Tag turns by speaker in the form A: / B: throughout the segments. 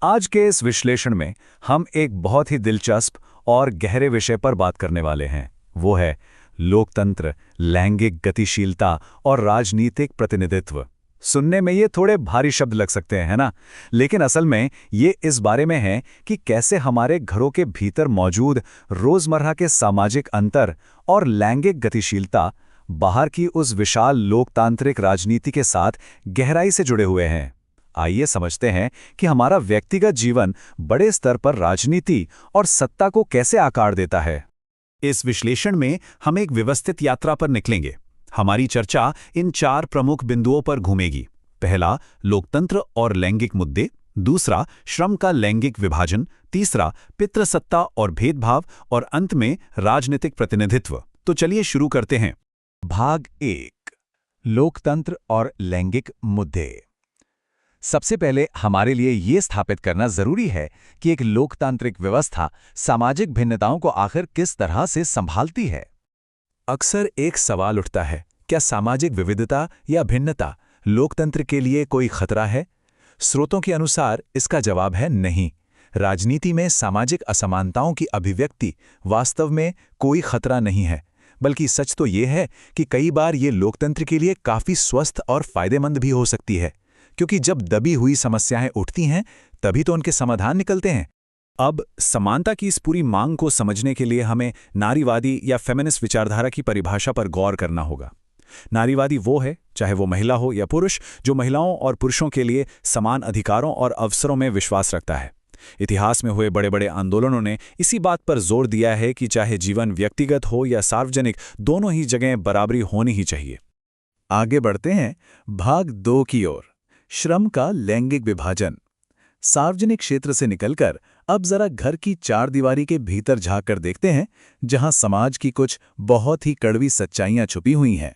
A: आज के इस विश्लेषण में हम एक बहुत ही दिलचस्प और गहरे विषय पर बात करने वाले हैं। वो है लोकतंत्र, लैंगिक गतिशीलता और राजनीतिक प्रतिनिधित्व। सुनने में ये थोड़े भारी शब्द लग सकते हैं, है ना? लेकिन असल में ये इस बारे में है कि कैसे हमारे घरों के भीतर मौजूद रोजमर्रा के सामाजिक अंतर और लैंगिक गतिशीलता बाहर की उस विशाल लोकतांत्रिक राजनीति के साथ गहराई से जुड़े हुए हैं। आइए समझते हैं कि हमारा व्यक्तिगत जीवन बड़े स्तर पर राजनीति और सत्ता को कैसे आकार देता है।
B: इस विश्लेषण में हम एक व्यवस्थित यात्रा पर निकलेंगे। हमारी चर्चा इन 4 प्रमुख बिंदुओं पर घूमेगी। पहला, लोकतंत्र और लैंगिक मुद्दे। दूसरा, श्रम का लैंगिक विभाजन। तीसरा, पितृसत्ता और भेदभाव। और अंत में राजनीतिक प्रतिनिधित्व। तो चलिए शुरू करते हैं।
C: भाग 1, लोकतंत्र और लैंगिक मुद्दे। सबसे पहले हमारे लिए ये स्थापित करना जरूरी है कि एक लोकतांत्रिक व्यवस्था सामाजिक भिन्नताओं को आखिर किस तरह से संभालती है।
B: अक्सर एक सवाल उठता है, क्या सामाजिक विविधता या भिन्नता लोकतंत्र के लिए कोई खतरा है? स्रोतों के अनुसार इसका जवाब है नहीं। राजनीति में सामाजिक असमानताओं की अभिव्यक्ति वास्तव में कोई खतरा नहीं है, बल्कि सच तो ये है कि कई बार ये लोकतंत्र के लिए काफी स्वस्थ और फायदेमंद भी हो सकती है, क्योंकि जब दबी हुई समस्याएं उठती हैं तभी तो उनके समाधान निकलते हैं। अब समानता की इस पूरी मांग को समझने के लिए हमें नारीवादी या फेमिनिस्ट विचारधारा की परिभाषा पर गौर करना होगा। नारीवादी वो है, चाहे वो महिला हो या पुरुष, जो महिलाओं और पुरुषों के लिए समान अधिकारों और अवसरों में विश्वास रखता है। इतिहास में हुए बड़े बड़े आंदोलनों ने इसी बात पर जोर दिया है कि चाहे जीवन व्यक्तिगत हो या सार्वजनिक, दोनों ही जगह बराबरी होनी ही चाहिए।
A: आगे बढ़ते हैं भाग 2 की ओर, श्रम का लैंगिक विभाजन। सार्वजनिक क्षेत्र से निकलकर अब जरा घर की 4 दीवारी के भीतर झांक कर देखते हैं, जहां समाज की कुछ बहुत ही कड़वी सच्चाइयां छुपी हुई हैं।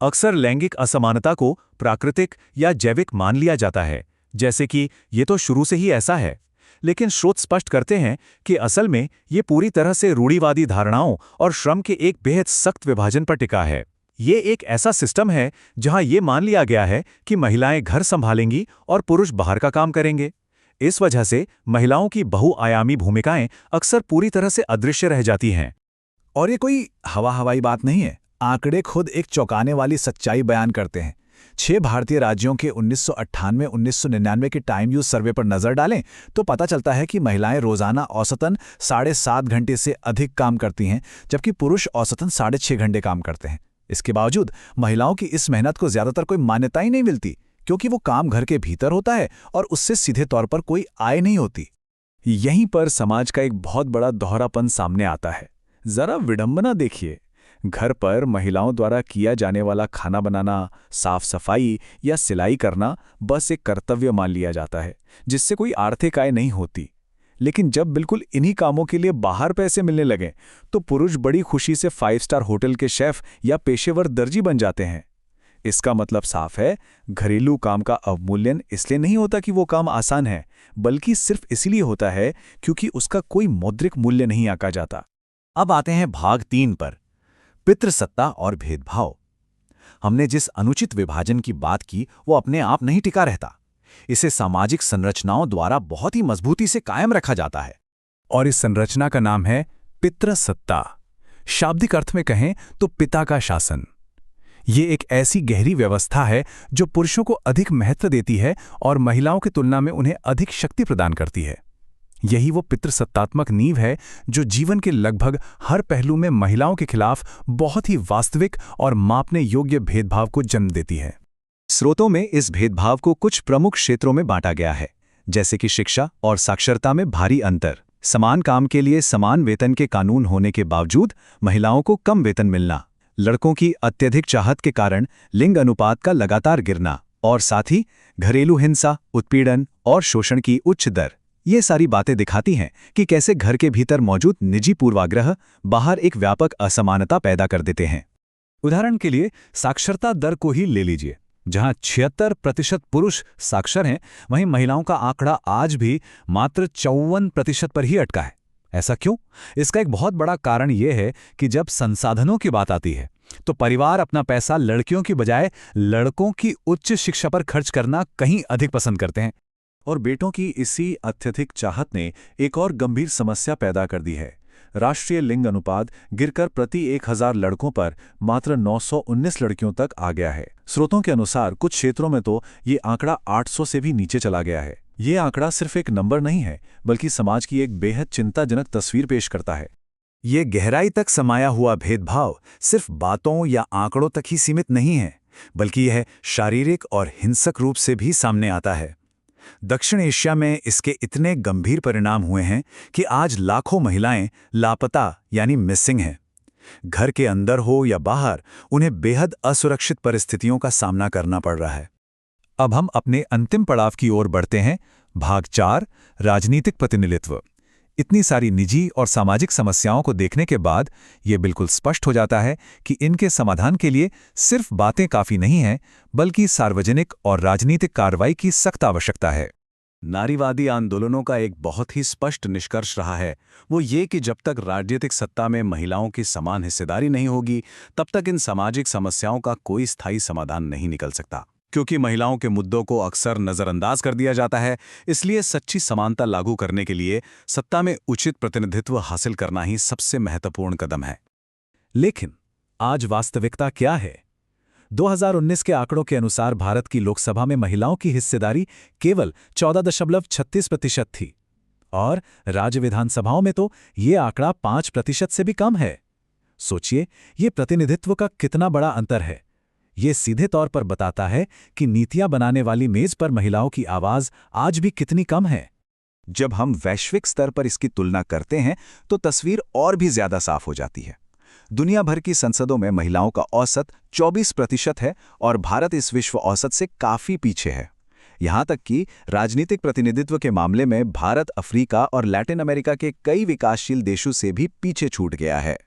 B: अक्सर लैंगिक असमानता को प्राकृतिक या जैविक मान लिया जाता है, जैसे कि ये तो शुरू से ही ऐसा है। लेकिन स्रोत स्पष्ट करते हैं कि असल में ये पूरी तरह से रूढ़िवादी धारणाओं और श्रम के एक बेहद सख्त विभाजन पर टिका है। ये एक ऐसा सिस्टम है जहां ये मान लिया गया है कि महिलाएं घर संभालेंगी और पुरुष बाहर का काम करेंगे। इस वजह से महिलाओं की बहुआयामी भूमिकाएं अक्सर पूरी तरह से अदृश्य रह जाती हैं।
C: और ये कोई हवाई बात नहीं है। आंकड़े खुद एक चौंकाने वाली सच्चाई बयान करते हैं। 6 भारतीय राज्यों के 1998-1999 के टाइम यूज सर्वे पर नजर डालें तो पता चलता है कि महिलाएं रोजाना औसतन 7.5 घंटे से अधिक काम करती हैं, जबकि पुरुष औसतन 6.5 घंटे काम करते हैं। इसके बावजूद महिलाओं की इस मेहनत को ज्यादातर कोई मान्यता ही नहीं मिलती, क्योंकि वो काम घर के भीतर होता है और उससे सीधे तौर पर कोई आय नहीं होती।
A: यहीं पर समाज का एक बहुत बड़ा दोहरापन सामने आता है। जरा विडंबना देखिए, घर पर महिलाओं द्वारा किया जाने वाला खाना बनाना, साफ सफाई या सिलाई करना बस एक कर्तव्य मान लिया जाता है, जिससे कोई आर्थिक आय नहीं होती। लेकिन जब बिल्कुल इन्हीं कामों के लिए बाहर पैसे मिलने लगे तो पुरुष बड़ी खुशी से 5 स्टार होटल के शेफ या पेशेवर दर्जी बन जाते हैं। इसका मतलब साफ है, घरेलू काम का अवमूल्यन इसलिए नहीं होता कि वो काम आसान है, बल्कि सिर्फ इसलिए होता है क्योंकि उसका कोई मौद्रिक मूल्य नहीं आंका जाता।
C: अब आते हैं भाग 3 पर, पितृसत्ता और भेदभाव। हमने जिस अनुचित विभाजन की बात की वो अपने आप नहीं टिका रहता। इसे सामाजिक संरचनाओं द्वारा बहुत ही मजबूती से कायम रखा जाता है।
B: और इस संरचना का नाम है पितृसत्ता। शाब्दिक अर्थ में कहें तो पिता का शासन। ये एक ऐसी गहरी व्यवस्था है जो पुरुषों को अधिक महत्व देती है और महिलाओं की तुलना में उन्हें अधिक शक्ति प्रदान करती है। यही वो पितृसत्तात्मक नींव है जो जीवन के लगभग हर पहलू में महिलाओं के खिलाफ बहुत ही वास्तविक और मापने योग्य भेदभाव को जन्म देती है।
A: स्रोतों में इस भेदभाव को कुछ प्रमुख क्षेत्रों में बांटा गया है, जैसे कि शिक्षा और साक्षरता में भारी अंतर, समान काम के लिए समान वेतन के कानून होने के बावजूद महिलाओं को कम वेतन मिलना, लड़कों की अत्यधिक चाहत के कारण लिंग अनुपात का लगातार गिरना, और साथ ही घरेलू हिंसा, उत्पीड़न और शोषण की उच्च दर। ये सारी बातें दिखाती हैं कि कैसे घर के भीतर मौजूद निजी पूर्वाग्रह बाहर एक व्यापक असमानता पैदा कर देते हैं।
B: उदाहरण के लिए साक्षरता दर को ही ले लीजिए। जहां 76% पुरुष साक्षर हैं, वहीं महिलाओं का आंकड़ा आज भी मात्र 54% पर ही अटका है। ऐसा क्यों? इसका एक बहुत बड़ा कारण यह है कि जब संसाधनों की बात आती है तो परिवार अपना पैसा लड़कियों की बजाय लड़कों की उच्च शिक्षा पर खर्च करना कहीं अधिक पसंद करते हैं।
C: और बेटों की इसी अत्यधिक चाहत ने एक और गंभीर समस्या पैदा कर दी है। राष्ट्रीय लिंग अनुपात गिरकर प्रति 1000 लड़कों पर मात्र 919 लड़कियों तक आ गया है। स्रोतों के अनुसार कुछ क्षेत्रों में तो ये आंकड़ा 800 से भी नीचे चला गया है। ये आंकड़ा सिर्फ एक नंबर नहीं है, बल्कि समाज की एक बेहद चिंताजनक तस्वीर पेश करता है।
A: ये गहराई तक समाया हुआ भेदभाव सिर्फ बातों या आंकड़ों तक ही सीमित नहीं है, बल्कि यह शारीरिक और हिंसक रूप से भी सामने आता है। दक्षिण एशिया में इसके इतने गंभीर परिणाम हुए हैं कि आज लाखों महिलाएं लापता यानी मिसिंग हैं। घर के अंदर हो या बाहर, उन्हें बेहद असुरक्षित परिस्थितियों का सामना करना पड़ रहा है।
B: अब हम अपने अंतिम पड़ाव की ओर बढ़ते हैं। भाग 4, राजनीतिक प्रतिनिधित्व। इतनी सारी निजी और सामाजिक समस्याओं को देखने के बाद ये बिल्कुल स्पष्ट हो जाता है कि इनके समाधान के लिए सिर्फ बातें काफ़ी नहीं हैं, बल्कि सार्वजनिक और राजनीतिक कार्रवाई की सख्त आवश्यकता है।
C: नारीवादी आंदोलनों का एक बहुत ही स्पष्ट निष्कर्ष रहा है, वो ये कि जब तक राजनीतिक सत्ता में महिलाओं की समान हिस्सेदारी नहीं होगी, तब तक इन सामाजिक समस्याओं का कोई स्थायी समाधान नहीं निकल सकता। क्योंकि महिलाओं के मुद्दों को अक्सर नज़रअंदाज कर दिया जाता है, इसलिए सच्ची समानता लागू करने के लिए सत्ता में उचित प्रतिनिधित्व हासिल करना ही सबसे महत्वपूर्ण कदम है।
B: लेकिन आज वास्तविकता क्या है? 2019 के आंकड़ों के अनुसार भारत की लोकसभा में महिलाओं की हिस्सेदारी केवल 14.36% थी, और राज्य विधानसभाओं में तो ये आंकड़ा 5% से भी कम है। सोचिए, ये प्रतिनिधित्व का कितना बड़ा अंतर है। ये सीधे तौर पर बताता है कि नीतियां बनाने वाली मेज पर महिलाओं की आवाज आज भी कितनी कम है।
C: जब हम वैश्विक स्तर पर इसकी तुलना करते हैं तो तस्वीर और भी ज्यादा साफ हो जाती है। दुनिया भर की संसदों में महिलाओं का औसत 24% है और भारत इस विश्व औसत से काफी पीछे है। यहां तक कि राजनीतिक प्रतिनिधित्व के मामले में भारत अफ्रीका और लैटिन अमेरिका के कई विकासशील देशों से भी पीछे छूट गया है।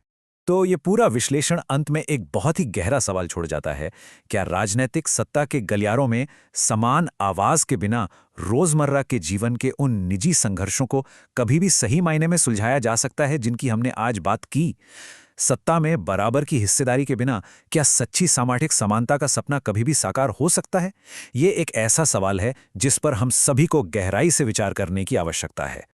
B: तो ये पूरा विश्लेषण अंत में एक बहुत ही गहरा सवाल छोड़ जाता है। क्या राजनीतिक सत्ता के गलियारों में समान आवाज के बिना रोजमर्रा के जीवन के उन निजी संघर्षों को कभी भी सही मायने में सुलझाया जा सकता है जिनकी हमने आज बात की? सत्ता में बराबर की हिस्सेदारी के बिना क्या सच्ची सामाजिक समानता का सपना कभी भी साकार हो सकता है? ये एक ऐसा सवाल है जिस पर हम सभी को गहराई से विचार करने की आवश्यकता है।